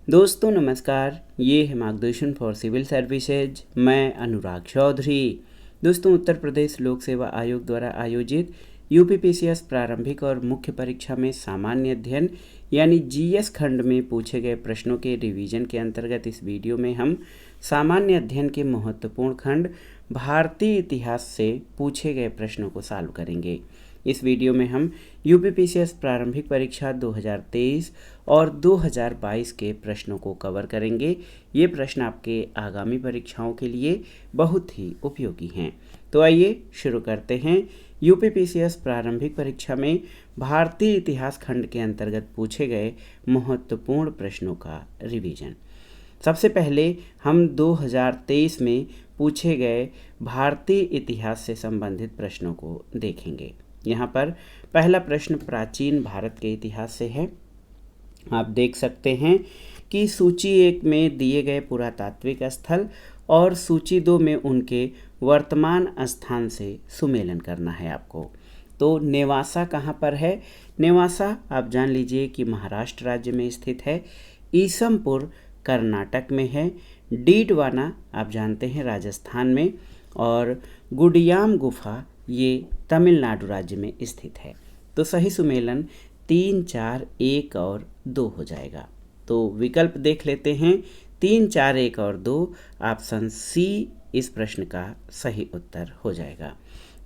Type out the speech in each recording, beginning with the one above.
दोस्तों नमस्कार, ये है मार्गदर्शन फॉर सिविल सर्विसेज। मैं अनुराग चौधरी। दोस्तों उत्तर प्रदेश लोक सेवा आयोग द्वारा आयोजित यूपीपीसीएस प्रारंभिक और मुख्य परीक्षा में सामान्य अध्ययन यानी जीएस खंड में पूछे गए प्रश्नों के रिवीजन के अंतर्गत इस वीडियो में हम सामान्य अध्ययन के महत्वपूर्ण खंड भारतीय इतिहास से पूछे गए प्रश्नों को सॉल्व करेंगे। इस वीडियो में हम यूपीपीसीएस प्रारंभिक परीक्षा 2023 और 2022 के प्रश्नों को कवर करेंगे। ये प्रश्न आपके आगामी परीक्षाओं के लिए बहुत ही उपयोगी हैं। तो आइए शुरू करते हैं यूपीपीसीएस प्रारंभिक परीक्षा में भारतीय इतिहास खंड के अंतर्गत पूछे गए महत्वपूर्ण प्रश्नों का रिवीजन। सबसे पहले हम 2023 में पूछे गए भारतीय इतिहास से संबंधित प्रश्नों को देखेंगे। यहाँ पर पहला प्रश्न प्राचीन भारत के इतिहास से है। आप देख सकते हैं कि सूची 1 में दिए गए पुरातात्विक स्थल और सूची 2 में उनके वर्तमान स्थान से सुमेलन करना है आपको। तो नेवासा कहाँ पर है? नेवासा आप जान लीजिए कि महाराष्ट्र राज्य में स्थित है। ईसमपुर कर्नाटक में है। डीडवाना आप जानते हैं राजस्थान में, और गुडियाम गुफा ये तमिलनाडु राज्य में स्थित है। तो सही सुमेलन 3, 4, 1 और 2 हो जाएगा। तो विकल्प देख लेते हैं। 3, 4, 1 और 2 ऑप्शन सी इस प्रश्न का सही उत्तर हो जाएगा।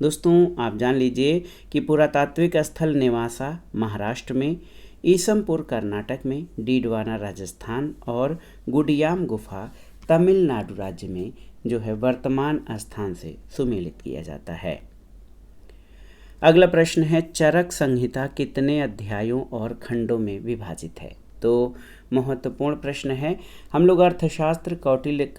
दोस्तों आप जान लीजिए कि पुरातात्विक स्थल नेवासा महाराष्ट्र में, ईसमपुर कर्नाटक में, डीडवाना राजस्थान और गुडियाम गुफा तमिलनाडु राज्य में जो है वर्तमान स्थान से सुमेलित किया जाता है। अगला प्रश्न है चरक संहिता कितने अध्यायों और खंडों में विभाजित है? तो महत्वपूर्ण प्रश्न है। हम लोग अर्थशास्त्र कौटिल्य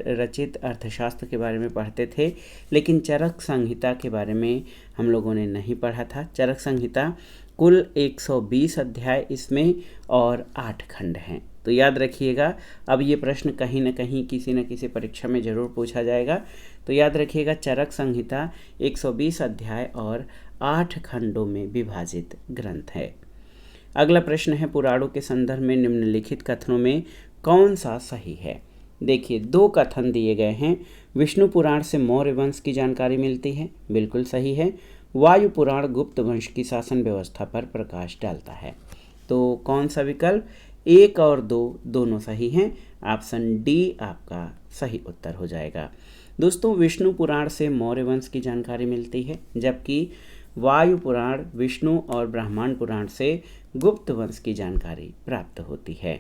रचित अर्थशास्त्र के बारे में पढ़ते थे, लेकिन चरक संहिता के बारे में हम लोगों ने नहीं पढ़ा था। चरक संहिता कुल 120 अध्याय इसमें और 8 खंड हैं। तो याद रखिएगा, अब ये प्रश्न कहीं ना कहीं किसी न किसी परीक्षा में ज़रूर पूछा जाएगा। तो याद रखिएगा चरक संहिता 120 अध्याय और 8 खंडों में विभाजित ग्रंथ है। अगला प्रश्न है पुराणों के संदर्भ में निम्नलिखित कथनों में कौन सा सही है? देखिए 2 कथन दिए गए हैं। विष्णु पुराण से मौर्य वंश की जानकारी मिलती है, बिल्कुल सही है। वायु पुराण गुप्त वंश की शासन व्यवस्था पर प्रकाश डालता है। तो कौन सा विकल्प? 1 और 2 दोनों सही हैं। ऑप्शन डी आपका सही उत्तर हो जाएगा। दोस्तों विष्णु पुराण से मौर्य वंश की जानकारी मिलती है, जबकि वायु पुराण विष्णु और ब्रह्मांड पुराण से गुप्त वंश की जानकारी प्राप्त होती है।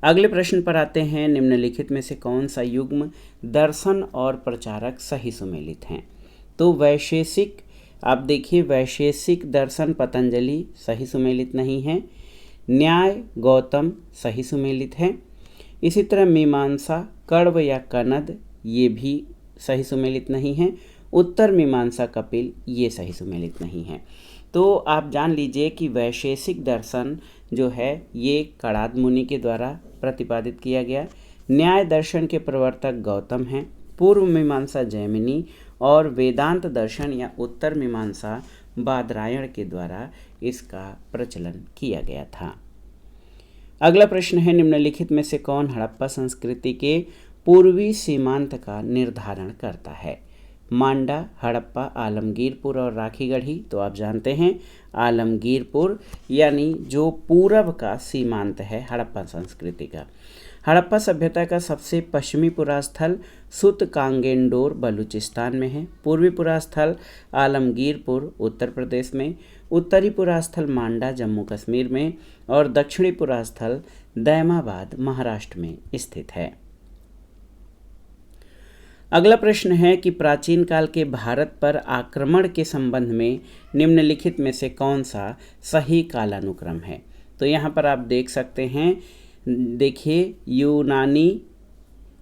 अगले प्रश्न पर आते हैं। निम्नलिखित में से कौन सा युग्म दर्शन और प्रचारक सही सुमेलित हैं? तो वैशेषिक, आप देखिए वैशेषिक दर्शन पतंजलि सही सुमेलित नहीं है। न्याय गौतम सही सुमेलित है। इसी तरह मीमांसा कण्व या कनद ये भी सही सुमेलित नहीं है। उत्तर मीमांसा कपिल ये सही सुमेलित नहीं है। तो आप जान लीजिए कि वैशेषिक दर्शन जो है ये कणाद मुनि के द्वारा प्रतिपादित किया गया। न्याय दर्शन के प्रवर्तक गौतम हैं। पूर्व मीमांसा जैमिनी और वेदांत दर्शन या उत्तर मीमांसा बादरायण के द्वारा इसका प्रचलन किया गया था। अगला प्रश्न है निम्नलिखित में से कौन हड़प्पा संस्कृति के पूर्वी सीमांत का निर्धारण करता है? मांडा, हड़प्पा, आलमगीरपुर और राखीगढ़ी। तो आप जानते हैं आलमगीरपुर यानी जो पूरब का सीमांत है हड़प्पा संस्कृति का। हड़प्पा सभ्यता का सबसे पश्चिमी पुरास्थल सुत कांगेंडोर बलूचिस्तान में है। पूर्वी पुरास्थल आलमगीरपुर उत्तर प्रदेश में, उत्तरी पुरास्थल मांडा जम्मू कश्मीर में और दक्षिणी पुरास्थल दैमाबाद महाराष्ट्र में स्थित है। अगला प्रश्न है कि प्राचीन काल के भारत पर आक्रमण के संबंध में निम्नलिखित में से कौन सा सही कालानुक्रम है? तो यहाँ पर आप देख सकते हैं, देखिए यूनानी,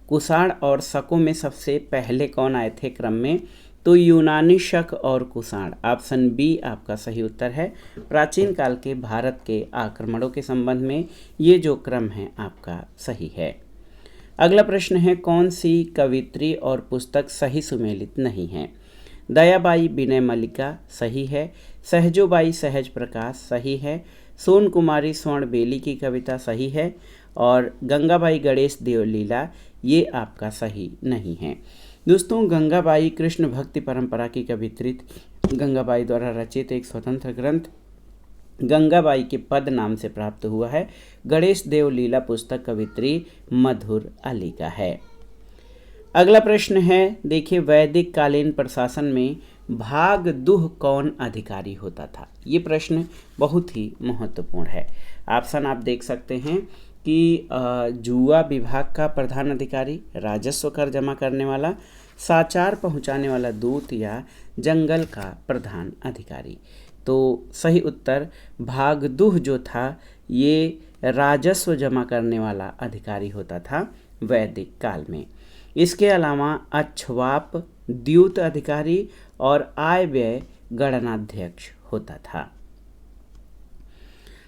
कुषाण और शकों में सबसे पहले कौन आए थे क्रम में? तो यूनानी, शक और कुषाण। ऑप्शन बी आपका सही उत्तर है। प्राचीन काल के भारत के आक्रमणों के संबंध में ये जो क्रम है आपका सही है। अगला प्रश्न है कौन सी कवित्री और पुस्तक सही सुमेलित नहीं है? दयाबाई विनय मल्लिका सही है। सहजोबाई सहज प्रकाश सही है। सोन कुमारी स्वर्ण बेली की कविता सही है, और गंगाबाई गणेश देवलीला ये आपका सही नहीं है। दोस्तों, गंगाबाई कृष्ण भक्ति परंपरा की कवित्री थी। गंगाबाई द्वारा रचित एक स्वतंत्र ग्रंथ गंगाबाई के पद नाम से प्राप्त हुआ है। गणेश देव लीला पुस्तक कवित्री मधुर अली का है। अगला प्रश्न है, देखिए, वैदिक कालीन प्रशासन में भागदूह कौन अधिकारी होता था? ये प्रश्न बहुत ही महत्वपूर्ण है। ऑप्शन आप देख सकते हैं कि जुआ विभाग का प्रधान अधिकारी, राजस्व कर जमा करने वाला, साचार पहुंचाने वाला दूत, या जंगल का प्रधान अधिकारी। तो सही उत्तर भागदूह जो था ये राजस्व जमा करने वाला अधिकारी होता था वैदिक काल में। इसके अलावा अक्षवाप द्यूत अधिकारी और आय व्यय गणनाध्यक्ष होता था।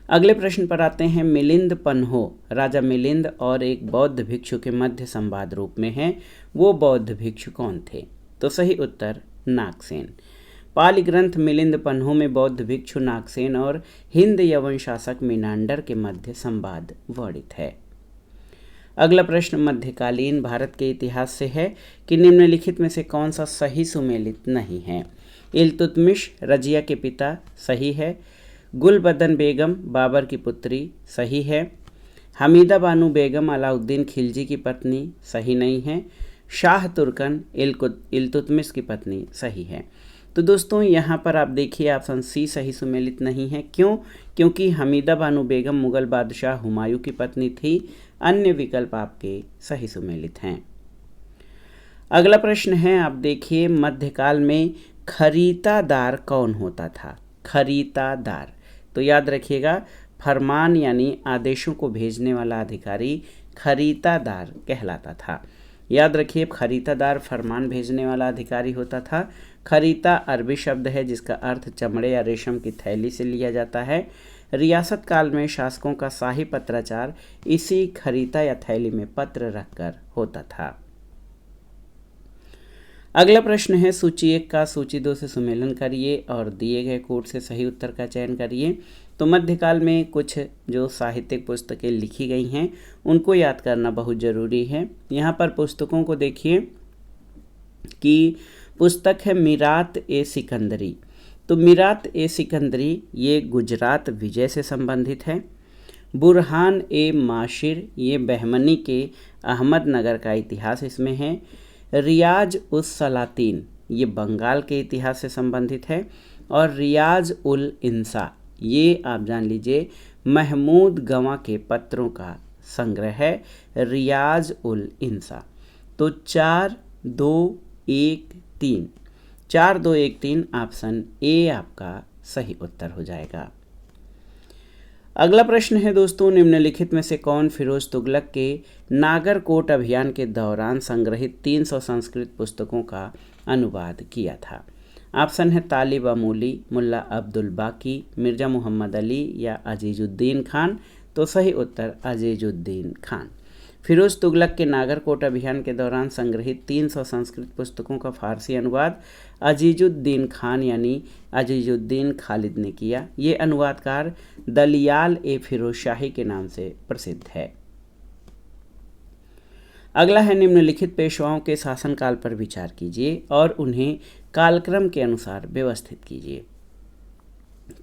अगले प्रश्न पर आते हैं। मिलिंद पन्हो राजा मिलिंद और एक बौद्ध भिक्षु के मध्य संवाद रूप में है। वो बौद्ध भिक्षु कौन थे? तो सही उत्तर नागसेन। पाली ग्रंथ मिलिंद पन्हो में बौद्ध भिक्षु नागसेन और हिंद यवन शासक मीनांडर के मध्य संवाद वर्णित है। अगला प्रश्न मध्यकालीन भारत के इतिहास से है कि निम्नलिखित में से कौन सा सही सुमेलित नहीं है? इल्तुतमिश रजिया के पिता, सही है। गुलबदन बेगम बाबर की पुत्री, सही है। हमीदा बानू बेगम अलाउद्दीन खिलजी की पत्नी, सही नहीं है। शाह तुर्कन इल्तुतमिश की पत्नी, सही है। तो दोस्तों, यहाँ पर आप देखिए ऑप्शन सी सही सुमेलित नहीं है। क्यों? क्योंकि हमीदा बानू बेगम मुगल बादशाह हुमायूं की पत्नी थी। अन्य विकल्प आपके सही सुमेलित हैं। अगला प्रश्न है, आप देखिए, मध्यकाल में खरीतादार कौन होता था? खरीतादार, तो याद रखिएगा, फरमान यानी आदेशों को भेजने वाला अधिकारी खरीतादार कहलाता था। याद रखिए, खरीतादार फरमान भेजने वाला अधिकारी होता था। खरीता अरबी शब्द है जिसका अर्थ चमड़े या रेशम की थैली से लिया जाता है। रियासत काल में शासकों का शाही पत्राचार इसी खरीता या थैली में पत्र रखकर होता था। अगला प्रश्न है, सूची 1 का सूची 2 से सुमेलन करिए और दिए गए कोड से सही उत्तर का चयन करिए। तो मध्यकाल में कुछ जो साहित्यिक पुस्तकें लिखी गई हैं उनको याद करना बहुत ज़रूरी है। यहाँ पर पुस्तकों को देखिए कि पुस्तक है मीरात ए सिकंदरी। तो मीरात ए सिकंदरी ये गुजरात विजय से संबंधित है। बुरहान ए माशिर ये बहमनी के अहमदनगर का इतिहास इसमें है। रियाज उस सलातीन ये बंगाल के इतिहास से संबंधित है। और रियाज उल इंसा ये आप जान लीजिए महमूद गवां के पत्रों का संग्रह है, रियाज उल इंसा। तो 4, 2, 1, 3 4, 2, 1, 3 ऑप्शन ए आपका सही उत्तर हो जाएगा। अगला प्रश्न है दोस्तों, निम्नलिखित में से कौन फिरोज तुगलक के नागरकोट अभियान के दौरान संग्रहित 300 संस्कृत पुस्तकों का अनुवाद किया था? ऑप्शन है तालिब अमूली, मुल्ला अब्दुल बाकी, मिर्ज़ा मोहम्मद अली या अजीजुद्दीन खान। तो सही उत्तर अजीजुद्दीन खान। फिरोज तुगलक के नागरकोट अभियान के दौरान संग्रहित 300 संस्कृत पुस्तकों का फारसी अनुवाद अजीजुद्दीन खान यानी अजीजुद्दीन खालिद ने किया। ये अनुवादकार दलियाल ए फिरोज शाही के नाम से प्रसिद्ध है। अगला है, निम्नलिखित पेशवाओं के शासनकाल पर विचार कीजिए और उन्हें कालक्रम के अनुसार व्यवस्थित कीजिए।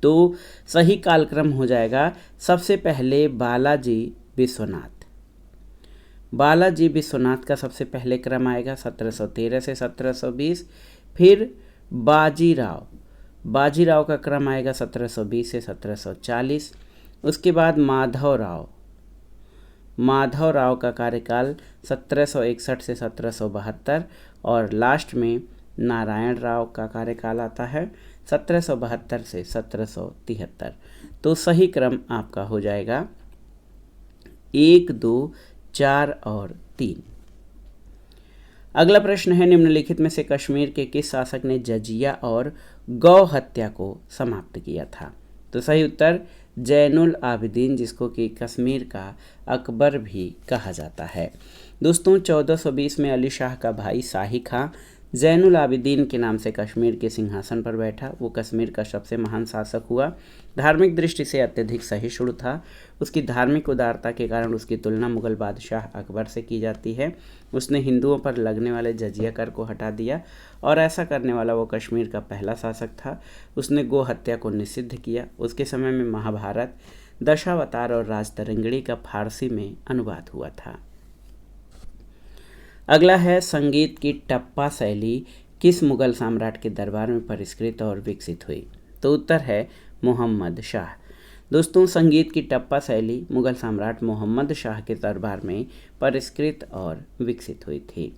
तो सही कालक्रम हो जाएगा, सबसे पहले बालाजी विश्वनाथ। बालाजी विश्वनाथ का सबसे पहले क्रम आएगा 1713 से 1720। फिर बाजीराव का क्रम आएगा 1720 से 1740। उसके बाद माधव राव का कार्यकाल 1761 से 1772। और लास्ट में नारायण राव का कार्यकाल आता है 1772 से 1773। तो सही क्रम आपका हो जाएगा 1, 2, 4 और 3। अगला प्रश्न है, निम्नलिखित में से कश्मीर के किस शासक ने जजिया और गौ हत्या को समाप्त किया था? तो सही उत्तर जैनुल आबिदीन, जिसको कि कश्मीर का अकबर भी कहा जाता है। दोस्तों, 1420 में अली शाह का भाई शाही खां जैनुल आबिदीन के नाम से कश्मीर के सिंहासन पर बैठा। वो कश्मीर का सबसे महान शासक हुआ। धार्मिक दृष्टि से अत्यधिक सहिष्णु था। उसकी धार्मिक उदारता के कारण उसकी तुलना मुगल बादशाह अकबर से की जाती है। उसने हिंदुओं पर लगने वाले जजिया कर को हटा दिया और ऐसा करने वाला वो कश्मीर का पहला शासक था। उसने गो हत्या को निषिद्ध किया। उसके समय में महाभारत, दशावतार और राजतरंगिणी का फारसी में अनुवाद हुआ था। अगला है संगीत की टप्पा शैली किस मुगल सम्राट के दरबार में परिष्कृत और विकसित हुई? तो उत्तर है मोहम्मद शाह। दोस्तों, संगीत की टप्पा शैली मुगल सम्राट मोहम्मद शाह के दरबार में परिष्कृत और विकसित हुई थी।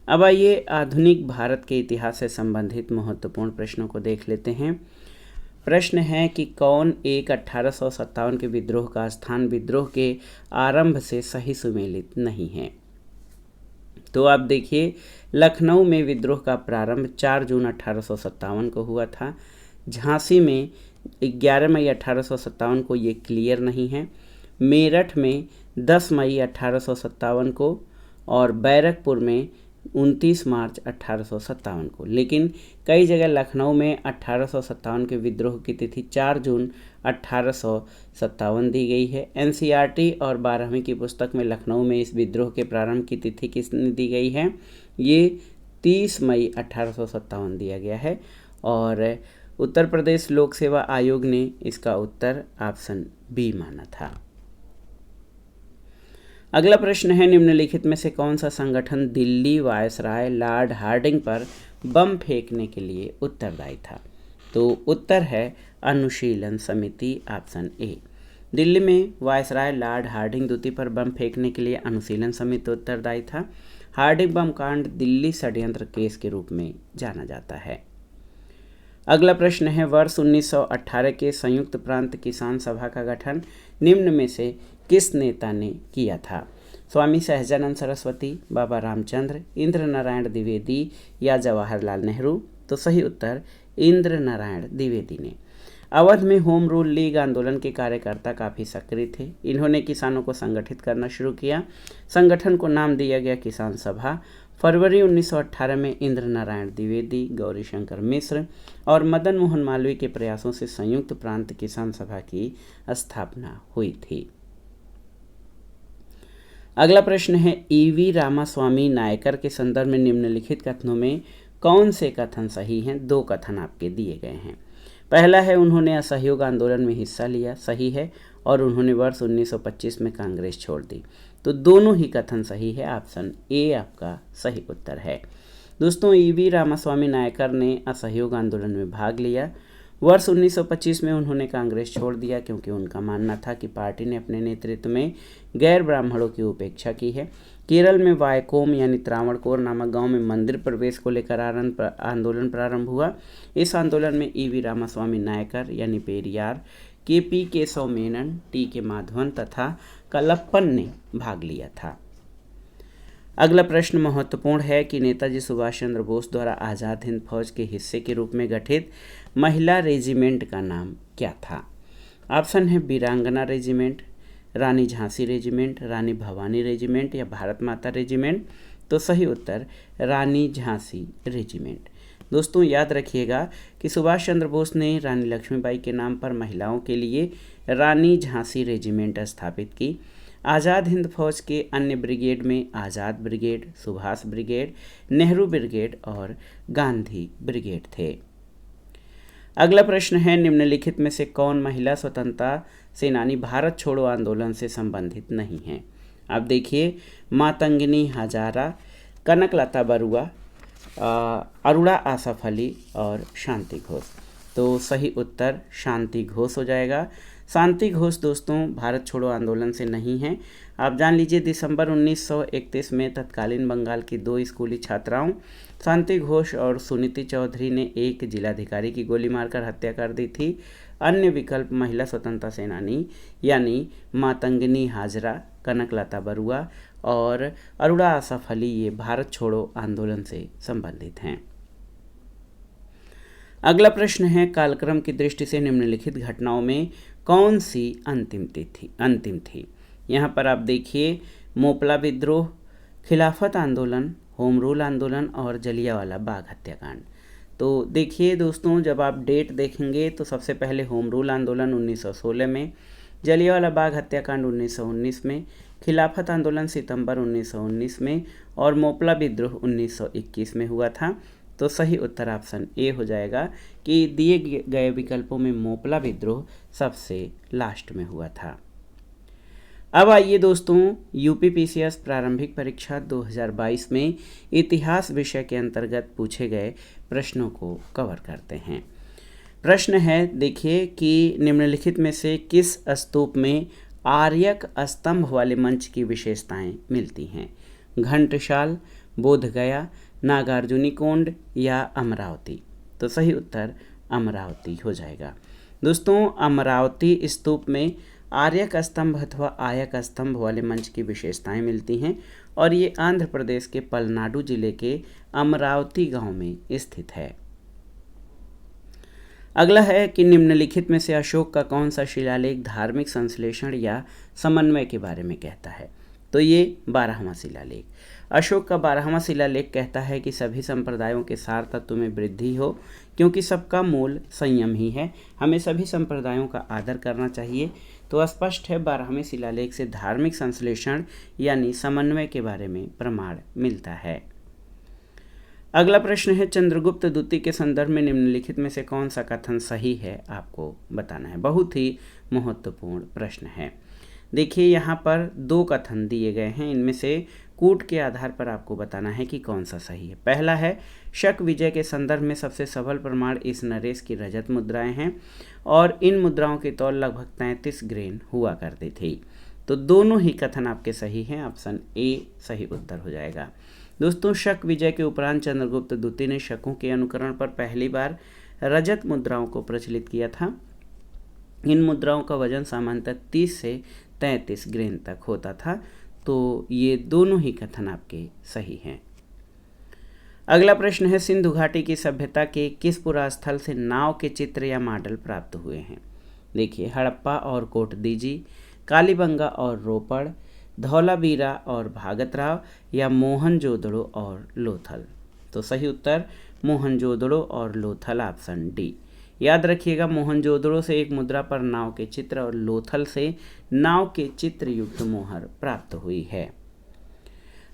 अब आइए आधुनिक भारत के इतिहास से संबंधित महत्वपूर्ण प्रश्नों को देख लेते हैं। प्रश्न है कि कौन एक 1857 के विद्रोह का स्थान विद्रोह के आरंभ से सही सुमेलित नहीं है? तो आप देखिए, लखनऊ में विद्रोह का प्रारंभ 4 जून 1857 को हुआ था। झांसी में 11 मई 1857 को ये क्लियर नहीं है। मेरठ में 10 मई 1857 को और बैरकपुर में 29 मार्च 1857 को। लेकिन कई जगह लखनऊ में 1857 के विद्रोह की तिथि 4 जून 1857 दी गई है। एनसीईआरटी और 12वीं की पुस्तक में लखनऊ में इस विद्रोह के प्रारंभ की तिथि किसने दी गई है? ये 30 मई 1857 दिया गया है। और उत्तर प्रदेश लोक सेवा आयोग ने इसका उत्तर ऑप्शन बी माना था। अगला प्रश्न है, निम्नलिखित में से कौन सा संगठन दिल्ली वायसराय लॉर्ड हार्डिंग पर बम फेंकने के लिए उत्तरदायी था? तो उत्तर है अनुशीलन समिति, ऑप्शन ए। दिल्ली में वायसराय लॉर्ड हार्डिंग द्वितीय पर बम फेंकने के लिए अनुशीलन समिति उत्तरदायी था। हार्डिंग बम कांड दिल्ली षड्यंत्र केस के रूप में जाना जाता है। अगला प्रश्न है, वर्ष 1918 के संयुक्त प्रांत किसान सभा का गठन निम्न में से किस नेता ने किया था? स्वामी सहजानंद सरस्वती, बाबा रामचंद्र, इंद्र नारायण द्विवेदी या जवाहरलाल नेहरू? तो सही उत्तर इंद्र नारायण द्विवेदी ने। अवध में होम रूल लीग आंदोलन के कार्यकर्ता काफ़ी सक्रिय थे। इन्होंने किसानों को संगठित करना शुरू किया। संगठन को नाम दिया गया किसान सभा। फरवरी 1918 में इंद्र नारायण द्विवेदी, गौरीशंकर मिश्र और मदन मोहन मालवीय के प्रयासों से संयुक्त प्रांत किसान सभा की स्थापना हुई थी। अगला प्रश्न है, ईवी रामास्वामी नायकर के संदर्भ में निम्नलिखित कथनों में कौन से कथन सही हैं? 2 कथन आपके दिए गए हैं। पहला है, उन्होंने असहयोग आंदोलन में हिस्सा लिया, सही है। और उन्होंने वर्ष 1925 में कांग्रेस छोड़ दी। तो दोनों ही कथन सही है, ऑप्शन ए आपका सही उत्तर है। दोस्तों, ईवी रामास्वामी नायकर ने असहयोग आंदोलन में भाग लिया। वर्ष 1925 में उन्होंने कांग्रेस छोड़ दिया क्योंकि उनका मानना था कि पार्टी ने अपने नेतृत्व में गैर ब्राह्मणों की उपेक्षा की है। केरल में वायकोम यानी त्रावणकोर नामक गांव में मंदिर प्रवेश को लेकर आंदोलन प्रारंभ हुआ। इस आंदोलन में ईवी रामास्वामी नायकर यानी पेरियार, केपी केशव मेनन, टी के माधवन तथा कलप्पन ने भाग लिया था। अगला प्रश्न महत्वपूर्ण है कि नेताजी सुभाष चंद्र बोस द्वारा आज़ाद हिंद फौज के हिस्से के रूप में गठित महिला रेजिमेंट का नाम क्या था? ऑप्शन है वीरांगना रेजिमेंट, रानी झांसी रेजिमेंट, रानी भवानी रेजिमेंट या भारत माता रेजिमेंट? तो सही उत्तर रानी झांसी रेजिमेंट। दोस्तों, याद रखिएगा कि सुभाष चंद्र बोस ने रानी लक्ष्मीबाई के नाम पर महिलाओं के लिए रानी झांसी रेजिमेंट स्थापित की। आज़ाद हिंद फौज के अन्य ब्रिगेड में Azad brigade, Subhash brigade, Nehru brigade और गांधी ब्रिगेड थे। अगला प्रश्न है, निम्नलिखित में से कौन महिला स्वतंत्रता सेनानी भारत छोड़ो आंदोलन से संबंधित नहीं है? आप देखिए, मातंगिनी हजारा, कनकलता बरुआ, अरुणा आसफ अली और शांति घोष। तो सही उत्तर शांति घोष हो जाएगा। शांति घोष दोस्तों भारत छोड़ो आंदोलन से नहीं है। आप जान लीजिए, दिसंबर 1931 में तत्कालीन बंगाल की 2 स्कूली छात्राओं शांति घोष और सुनीति चौधरी ने एक जिलाधिकारी की गोली मारकर हत्या कर दी थी। अन्य विकल्प महिला स्वतंत्रता सेनानी यानी मातंगिनी हाजरा, कनकलता बरुआ और अरुणा आसफ अली ये भारत छोड़ो आंदोलन से संबंधित हैं। अगला प्रश्न है, कालक्रम की दृष्टि से निम्नलिखित घटनाओं में कौन सी अंतिम थी? यहाँ पर आप देखिए, मोपला विद्रोह, खिलाफत आंदोलन, होम रूल आंदोलन और जलियांवाला बाग हत्याकांड। तो देखिए दोस्तों, जब आप डेट देखेंगे तो सबसे पहले होम रूल आंदोलन 1916 में, जलियांवाला बाग हत्याकांड 1919 में, खिलाफत आंदोलन सितंबर 1919 में और मोपला विद्रोह 1921 में हुआ था। तो सही उत्तर ऑप्शन ए हो जाएगा कि दिए गए विकल्पों में मोपला विद्रोह सबसे लास्ट में हुआ था। अब आइए दोस्तों, यूपीपीसीएस प्रारंभिक परीक्षा 2022 में इतिहास विषय के अंतर्गत पूछे गए प्रश्नों को कवर करते हैं। प्रश्न है, देखिए कि निम्नलिखित में से किस स्तूप में आर्यक स्तंभ वाले मंच की विशेषताएं मिलती हैं? घंटसाल, बोधगया, नागार्जुनीकोंड या अमरावती? तो सही उत्तर अमरावती हो जाएगा। दोस्तों, अमरावती स्तूप में आर्यक स्तंभ अथवा आयक स्तंभ वाले मंच की विशेषताएं मिलती हैं और ये आंध्र प्रदेश के पलनाडु जिले के अमरावती गांव में स्थित है। अगला है कि निम्नलिखित में से अशोक का कौन सा शिलालेख धार्मिक संश्लेषण या समन्वय के बारे में कहता है? तो ये 12वां शिलालेख। अशोक का 12वां शिलालेख कहता है कि सभी संप्रदायों के सार तत्व में वृद्धि हो, क्योंकि सबका मूल संयम ही है। हमें सभी संप्रदायों का आदर करना चाहिए। तो स्पष्ट है, 12वें शिलालेख से धार्मिक संश्लेषण यानी समन्वय के बारे में प्रमाण मिलता है। अगला प्रश्न है, चंद्रगुप्त द्वितीय के संदर्भ में निम्नलिखित में से कौन सा कथन सही है, आपको बताना है। बहुत ही महत्वपूर्ण प्रश्न है। देखिए, यहाँ पर 2 कथन दिए गए हैं, इनमें से कूट के आधार पर आपको बताना है कि कौन सा सही है। पहला है, शक विजय के संदर्भ में सबसे सबल प्रमाण इस नरेश की रजत मुद्राएं हैं और इन मुद्राओं की तौल लगभग 33 ग्रेन हुआ करती थी। तो दोनों ही कथन आपके सही हैं, ऑप्शन ए सही उत्तर हो जाएगा। दोस्तों, शक विजय के उपरांत चंद्रगुप्त द्वितीय ने शकों के अनुकरण पर पहली बार रजत मुद्राओं को प्रचलित किया था। इन मुद्राओं का वजन सामान्यतः 30 से 33 ग्रेन तक होता था। तो ये दोनों ही कथन आपके सही हैं। अगला प्रश्न है, सिंधु घाटी की सभ्यता के किस पुरा स्थल से नाव के चित्र या मॉडल प्राप्त हुए हैं? देखिए, हड़प्पा और कोटदीजी, कालीबंगा और रोपड़, धौलावीरा और भागतराव या मोहनजोदड़ो और लोथल? तो सही उत्तर मोहनजोदड़ो और लोथल, ऑप्शन डी। याद रखिएगा, मोहनजोदड़ो से एक मुद्रा पर नाव के चित्र और लोथल से नाव के चित्र युक्त मोहर प्राप्त हुई है।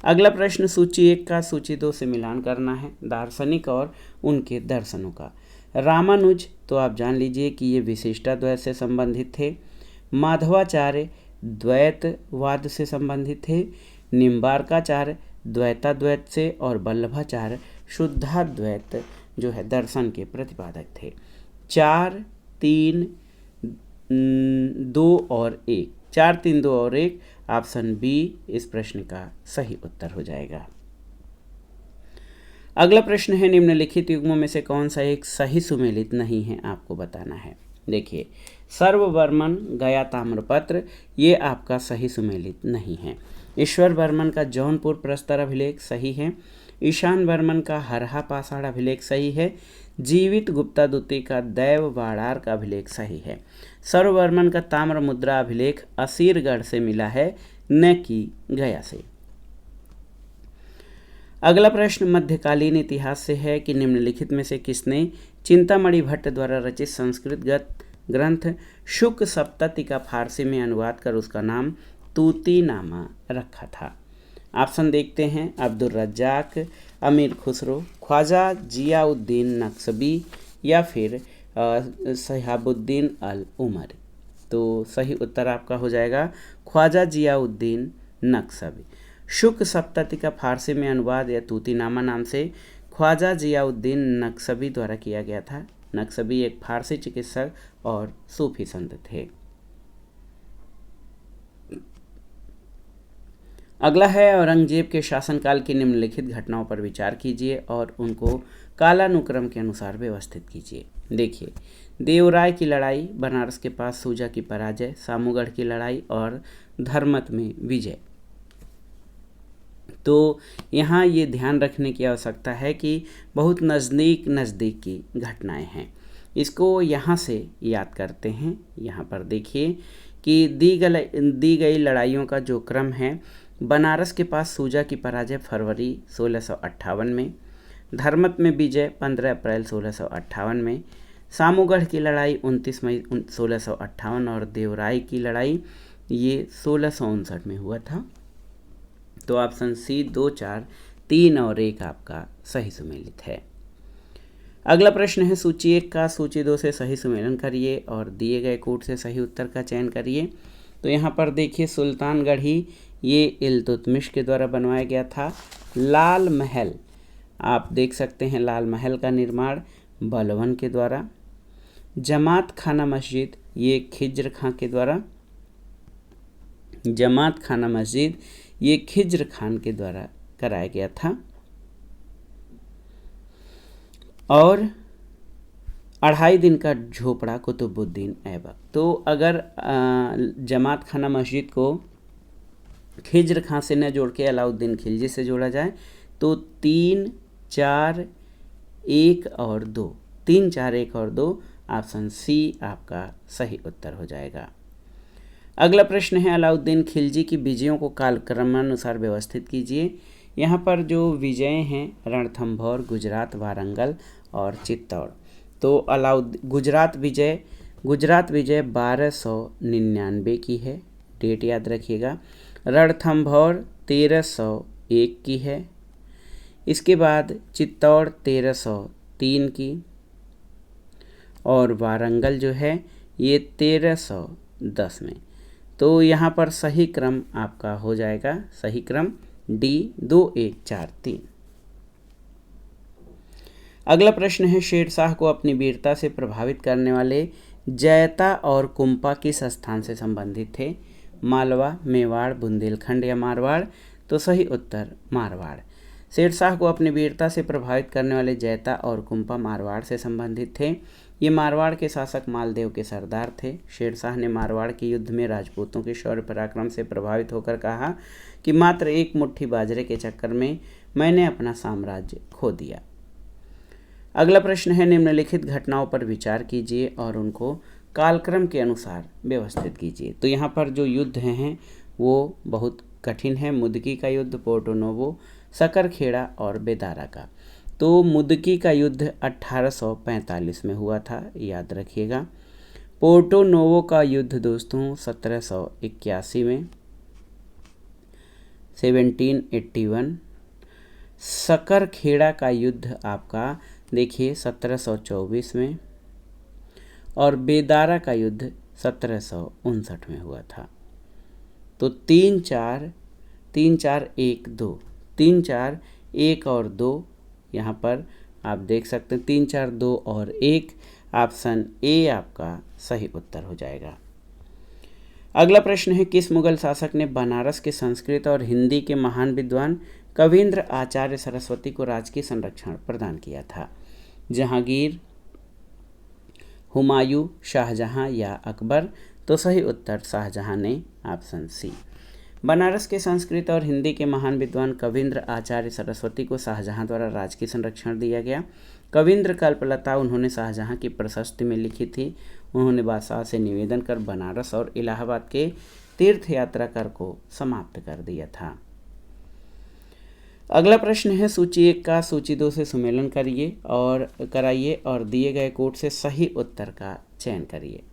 अगला प्रश्न, सूची 1 का सूची 2 से मिलान करना है, दार्शनिक और उनके दर्शनों का। रामानुज, तो आप जान लीजिए कि ये विशिष्टाद्वैत से संबंधित थे। माधवाचार्य द्वैतवाद से संबंधित थे। निम्बार्काचार्य द्वैताद्वैत से और वल्लभाचार्य शुद्धाद्वैत जो है दर्शन के प्रतिपादक थे। 4, 3, 2 और 1, 4, 3, 2 और 1, ऑप्शन बी इस प्रश्न का सही उत्तर हो जाएगा। अगला प्रश्न है, निम्नलिखित युग्मों में से कौन सा एक सही सुमेलित नहीं है, आपको बताना है। देखिए, सर्ववर्मन गया ताम्रपत्र, ये आपका सही सुमेलित नहीं है। ईश्वर वर्मन का जौनपुर प्रस्तर अभिलेख सही है। ईशान वर्मन का हरहा पाषाण अभिलेख सही है। जीवित गुप्ता द्वितीय का दैव वाड़ार का अभिलेख सही है। सर्ववर्मन का ताम्र मुद्रा अभिलेख असीरगढ़ से मिला है, न कि गया से। अगला प्रश्न मध्यकालीन इतिहास से है कि निम्नलिखित में से किसने चिंतामणि भट्ट द्वारा रचित संस्कृत ग्रंथ शुक सप्तति का फारसी में अनुवाद कर उसका नाम तूतीनामा रखा था? ऑप्शन देखते हैं, अब्दुल रज्जाक, अमीर खुसरो, ख्वाजा जियाउद्दीन नक्शबी या फिर शहाबुद्दीन अल उमर। तो सही उत्तर आपका हो जाएगा ख्वाजा जियाउद्दीन नक्शबी। शुक सप्तति का फारसी में अनुवाद या तूतीनामा नाम से ख्वाजा जियाउद्दीन नक्शबी द्वारा किया गया था। नक्शबी एक फारसी चिकित्सक और सूफी संत थे। अगला है, औरंगजेब के शासनकाल की निम्नलिखित घटनाओं पर विचार कीजिए और उनको कालानुक्रम के अनुसार व्यवस्थित कीजिए। देखिए, देवराय की लड़ाई, बनारस के पास सूजा की पराजय, सामूगढ़ की लड़ाई और धर्मत में विजय। तो यहाँ ये ध्यान रखने की आवश्यकता है कि बहुत नज़दीक की घटनाएं हैं। इसको यहाँ से याद करते हैं। यहाँ पर देखिए कि दी गई लड़ाइयों का जो क्रम है बनारस के पास सूजा की पराजय फरवरी 1658 में, धर्मत में विजय 15 अप्रैल 1658 में, सामूगढ़ की लड़ाई 29 मई 1658 और देवराई की लड़ाई ये 1659 में हुआ था। तो ऑप्शन सी 2, 4, 3 और 1 आपका सही सुमेलित है। अगला प्रश्न है सूची 1 का सूची 2 से सही सुमेलन करिए और दिए गए कोड से सही उत्तर का चयन करिए। तो यहाँ पर देखिए सुल्तानगढ़ी ये इल्तुतमिश के द्वारा बनवाया गया था। लाल महल आप देख सकते हैं, लाल महल का निर्माण बलबन के द्वारा। जमात खाना मस्जिद ये खिज्र खां के द्वारा, जमात खाना मस्जिद ये खिज्र खान के द्वारा कराया गया था। और 2.5 दिन का झोपड़ा कुतुबुद्दीन ऐबक। तो अगर जमात खाना मस्जिद को खिज्र खां से न जोड़ के अलाउद्दीन खिलजी से जोड़ा जाए तो 3, 4, 1 और 2, 3, 4, 1 और 2 ऑप्शन सी आपका सही उत्तर हो जाएगा। अगला प्रश्न है अलाउद्दीन खिलजी की विजयों को कालक्रमानुसार व्यवस्थित कीजिए। यहाँ पर जो विजय हैं रणथंभौर, गुजरात, वारंगल और चित्तौड़। तो गुजरात विजय 1299 की है, डेट याद रखिएगा। रणथंभौर 1301 की है। इसके बाद चित्तौड़ 1303 की और वारंगल जो है ये 1310 में। तो यहाँ पर सही क्रम आपका हो जाएगा, सही क्रम डी 2, 1, 4, 3। अगला प्रश्न है शेरशाह को अपनी वीरता से प्रभावित करने वाले जैता और कुंपा किस स्थान से संबंधित थे? मालवा, मेवाड़, बुंदेलखंड या मारवाड़? तो सही उत्तर मारवाड़। शेरशाह को अपनी वीरता से प्रभावित करने वाले जैता और कुंपा मारवाड़ से संबंधित थे। ये मारवाड़ के शासक मालदेव के सरदार थे। शेरशाह ने मारवाड़ के युद्ध में राजपूतों के शौर्य पराक्रम से प्रभावित होकर कहा कि मात्र एक मुट्ठी बाजरे के चक्कर में मैंने अपना साम्राज्य खो दिया। अगला प्रश्न है निम्नलिखित घटनाओं पर विचार कीजिए और उनको कालक्रम के अनुसार व्यवस्थित कीजिए। तो यहाँ पर जो युद्ध हैं वो बहुत कठिन है। मुदकी का युद्ध, पोर्टो नोवो, सकरखेड़ा और बेदारा का। तो मुदकी का युद्ध 1845 में हुआ था, याद रखिएगा। पोर्टो नोवो का युद्ध दोस्तों 1781 में, 1781। सकरखेड़ा का युद्ध आपका देखिए 1724 में और बेदारा का युद्ध 1759 में हुआ था। तो 3, 4, 1, 2, 3, 4, 1 और 2 यहाँ पर आप देख सकते हैं। 3, 4, 2 और 1 ऑप्शन ए आपका सही उत्तर हो जाएगा। अगला प्रश्न है किस मुगल शासक ने बनारस के संस्कृत और हिंदी के महान विद्वान कविंद्र आचार्य सरस्वती को राजकीय संरक्षण प्रदान किया था? जहांगीर, हुमायूं, शाहजहां या अकबर? तो सही उत्तर शाहजहां ने, ऑप्शन सी। बनारस के संस्कृत और हिंदी के महान विद्वान कविंद्र आचार्य सरस्वती को शाहजहां द्वारा राजकीय संरक्षण दिया गया। कविंद्र कल्पलता उन्होंने शाहजहां की प्रशस्ति में लिखी थी। उन्होंने बादशाह से निवेदन कर बनारस और इलाहाबाद के तीर्थ यात्रा कर को समाप्त कर दिया था। अगला प्रश्न है सूची 1 का सूची 2 से सुमेलन कराइए और दिए गए कोड से सही उत्तर का चयन करिए।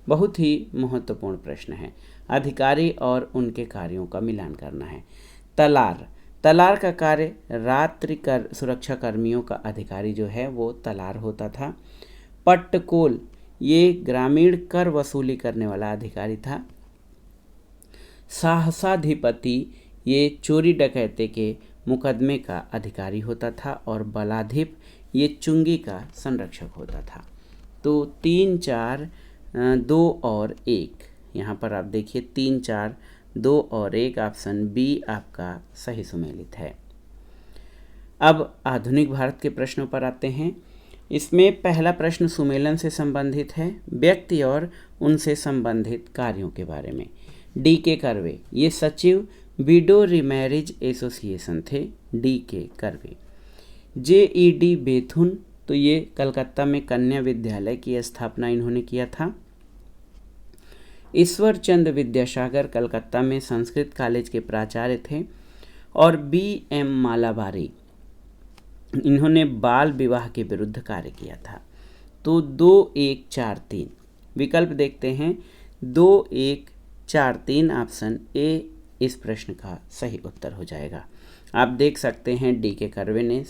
बहुत ही महत्वपूर्ण प्रश्न है। अधिकारी और उनके कार्यों का मिलान करना है। तलार का कार्य रात्रि सुरक्षा कर्मियों का अधिकारी जो है वो तलार होता था। पट्टकोल ये ग्रामीण कर वसूली करने वाला अधिकारी था। सहसाधिपति ये चोरी डकैते के मुकदमे का अधिकारी होता था और बलाधिप ये चुंगी का संरक्षक होता था। तो 3, 4, 2 और 1 यहाँ पर आप देखिए 3, 4, 2 और 1 ऑप्शन बी आपका सही सुमेलित है। अब आधुनिक भारत के प्रश्नों पर आते हैं। इसमें पहला प्रश्न सुमेलन से संबंधित है, व्यक्ति और उनसे संबंधित कार्यों के बारे में। डी के कर्वे ये सचिव विडो रीमैरिज एसोसिएशन थे, डी के कर्वे। JED बेथुन तो ये कलकत्ता में कन्या विद्यालय की स्थापना इन्होंने किया था। ईश्वर चंद्र विद्यासागर कलकत्ता में संस्कृत कॉलेज के प्राचार्य थे। और B.M. मालाबारी, इन्होंने बाल विवाह के विरुद्ध कार्य किया था। तो 2, 1, 4, 3 विकल्प देखते हैं। 2, 1, 4, 3 ऑप्शन ए इस प्रश्न का सही उत्तर हो जाएगा। आप देख सकते हैं D.K. कर्वे ने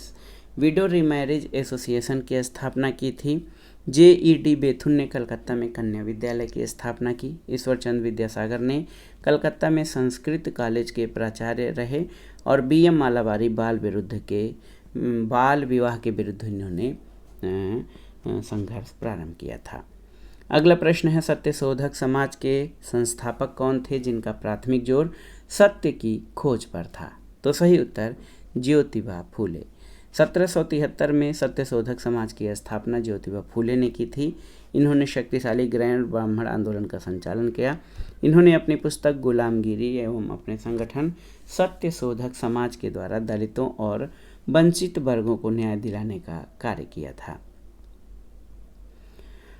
विडो रीमैरिज एसोसिएशन की स्थापना की थी। J.E.D. बेथुन ने कलकत्ता में कन्या विद्यालय की स्थापना की। ईश्वर चंद्र विद्यासागर ने कलकत्ता में संस्कृत कॉलेज के प्राचार्य रहे। और B.M. मालाबारी बाल विवाह के विरुद्ध इन्होंने संघर्ष प्रारंभ किया था। अगला प्रश्न है, सत्यशोधक समाज के संस्थापक कौन थे जिनका प्राथमिक जोर सत्य की खोज पर था? तो सही उत्तर ज्योतिबा फूले। 1773 में सत्यशोधक समाज की स्थापना ज्योतिबा फूले ने की थी। इन्होंने शक्तिशाली ग्रैंड ब्राह्मण आंदोलन का संचालन किया। इन्होंने अपनी पुस्तक गुलामगिरी एवं अपने संगठन सत्यशोधक समाज के द्वारा दलितों और वंचित वर्गों को न्याय दिलाने का कार्य किया था।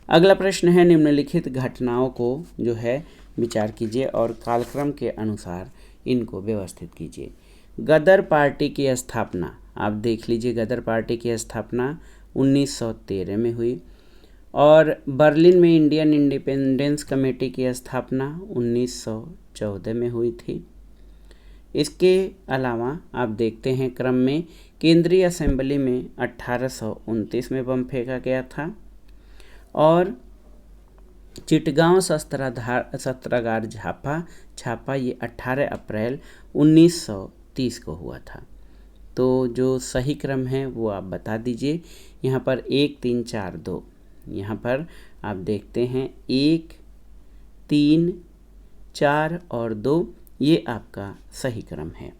अगला प्रश्न है, निम्नलिखित घटनाओं को जो है विचार कीजिए और कालक्रम के अनुसार इनको व्यवस्थित कीजिए। गदर पार्टी की स्थापना, आप देख लीजिए, गदर पार्टी की स्थापना 1913 में हुई। और बर्लिन में इंडियन इंडिपेंडेंस कमेटी की स्थापना 1914 में हुई थी। इसके अलावा आप देखते हैं क्रम में केंद्रीय असेंबली में 1829 में बम फेंका गया था। और चिटगांव शस्त्रागार छापा ये 18 अप्रैल 1930 को हुआ था। तो जो सही क्रम है वो आप बता दीजिए। यहाँ पर 1, 3, 4, 2, यहाँ पर आप देखते हैं 1, 3, 4 और 2 ये आपका सही क्रम है।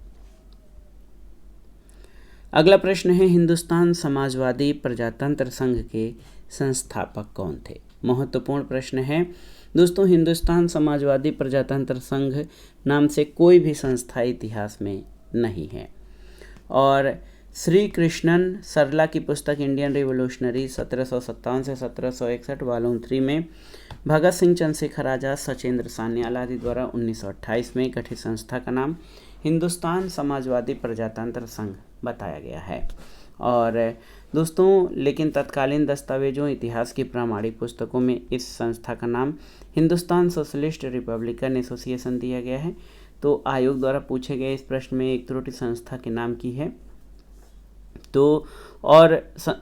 अगला प्रश्न है, हिंदुस्तान समाजवादी प्रजातंत्र संघ के संस्थापक कौन थे? महत्वपूर्ण प्रश्न है दोस्तों। हिंदुस्तान समाजवादी प्रजातंत्र संघ नाम से कोई भी संस्था इतिहास में नहीं है। और श्री कृष्णन सरला की पुस्तक इंडियन रिवोल्यूशनरी 1757 से 1761 वॉल्यूम 3 में भगत सिंह, चंद्रशेखर आज़ाद, सचेंद्र सान्याल आदि द्वारा 1928 में गठित संस्था का नाम हिंदुस्तान समाजवादी प्रजातंत्र संघ बताया गया है। और दोस्तों लेकिन तत्कालीन दस्तावेजों, इतिहास की प्रामाणिक पुस्तकों में इस संस्था का नाम हिंदुस्तान सोशलिस्ट रिपब्लिकन एसोसिएशन दिया गया है। तो आयोग द्वारा पूछे गए इस प्रश्न में एक त्रुटि संस्था के नाम की है। तो और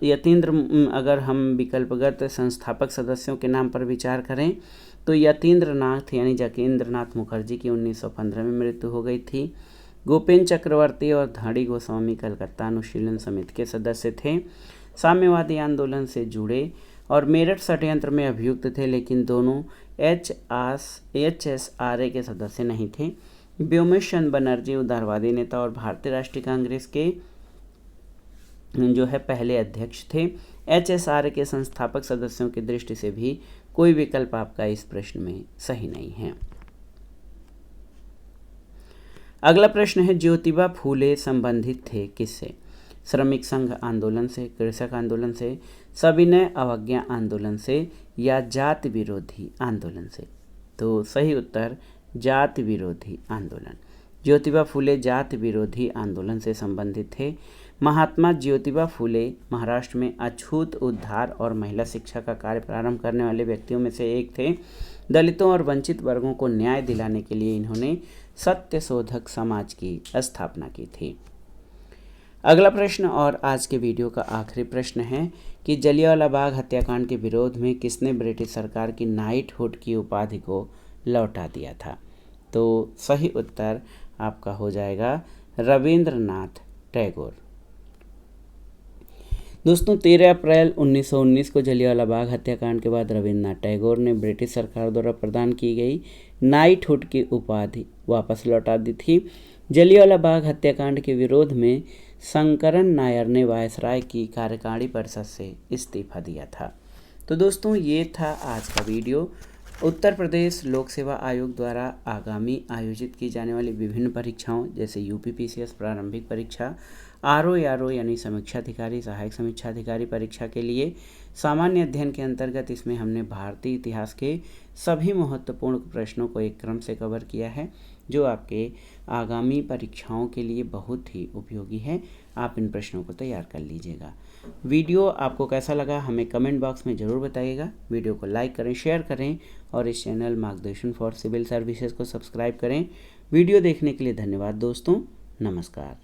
यतीन्द्र, अगर हम विकल्पगत संस्थापक सदस्यों के नाम पर विचार करें तो यतीन्द्र नाथ यानी जकेंद्र नाथ मुखर्जी की 1915 में मृत्यु हो गई थी। गोपेन चक्रवर्ती और धाड़ी गोस्वामी कलकत्ता अनुशीलन समिति के सदस्य थे। साम्यवादी आंदोलन से जुड़े और मेरठ षड्यंत्र में अभियुक्त थे, लेकिन दोनों HSRA के सदस्य नहीं थे। व्योमेश चंद्र बनर्जी उदारवादी नेता और भारतीय राष्ट्रीय कांग्रेस के जो है पहले अध्यक्ष थे। HSRA के संस्थापक सदस्यों की दृष्टि से भी कोई विकल्प आपका इस प्रश्न में सही नहीं है। अगला प्रश्न है, ज्योतिबा फूले संबंधित थे किससे? श्रमिक संघ आंदोलन से, कृषक आंदोलन से, सविनय अवज्ञा आंदोलन से या जाति विरोधी आंदोलन से? तो सही उत्तर जाति विरोधी आंदोलन। ज्योतिबा फूले जाति विरोधी आंदोलन से संबंधित थे। महात्मा ज्योतिबा फूले महाराष्ट्र में अछूत उद्धार और महिला शिक्षा का कार्य प्रारंभ करने वाले व्यक्तियों में से एक थे। दलितों और वंचित वर्गों को न्याय दिलाने के लिए इन्होंने सत्यशोधक समाज की स्थापना की थी। अगला प्रश्न और आज के वीडियो का आखिरी प्रश्न है कि जलियांवाला बाग हत्याकांड के विरोध में किसने ब्रिटिश सरकार की नाइटहुड की उपाधि को लौटा दिया था? तो सही उत्तर आपका हो जाएगा रविंद्रनाथ टैगोर। दोस्तों 13 अप्रैल 1919 को जलियांवाला बाग हत्याकांड के बाद रविंद्रनाथ टैगोर ने ब्रिटिश सरकार द्वारा प्रदान की गई नाइटहुड की उपाधि वापस लौटा दी थी। जलियांवाला बाग हत्याकांड के विरोध में शंकरन नायर ने वायसराय की कार्यकारिणी परिषद से इस्तीफा दिया था। तो दोस्तों ये था आज का वीडियो। उत्तर प्रदेश लोक सेवा आयोग द्वारा आगामी आयोजित की जाने वाली विभिन्न परीक्षाओं जैसे यूपीपीसीएस प्रारंभिक परीक्षा, आरओ यानी समीक्षाधिकारी सहायक समीक्षाधिकारी परीक्षा के लिए सामान्य अध्ययन के अंतर्गत इसमें हमने भारतीय इतिहास के सभी महत्वपूर्ण प्रश्नों को एक क्रम से कवर किया है, जो आपके आगामी परीक्षाओं के लिए बहुत ही उपयोगी है। आप इन प्रश्नों को तैयार कर लीजिएगा। वीडियो आपको कैसा लगा हमें कमेंट बॉक्स में ज़रूर बताइएगा। वीडियो को लाइक करें, शेयर करें और इस चैनल मार्गदर्शन फॉर सिविल सर्विसेज को सब्सक्राइब करें। वीडियो देखने के लिए धन्यवाद दोस्तों। नमस्कार।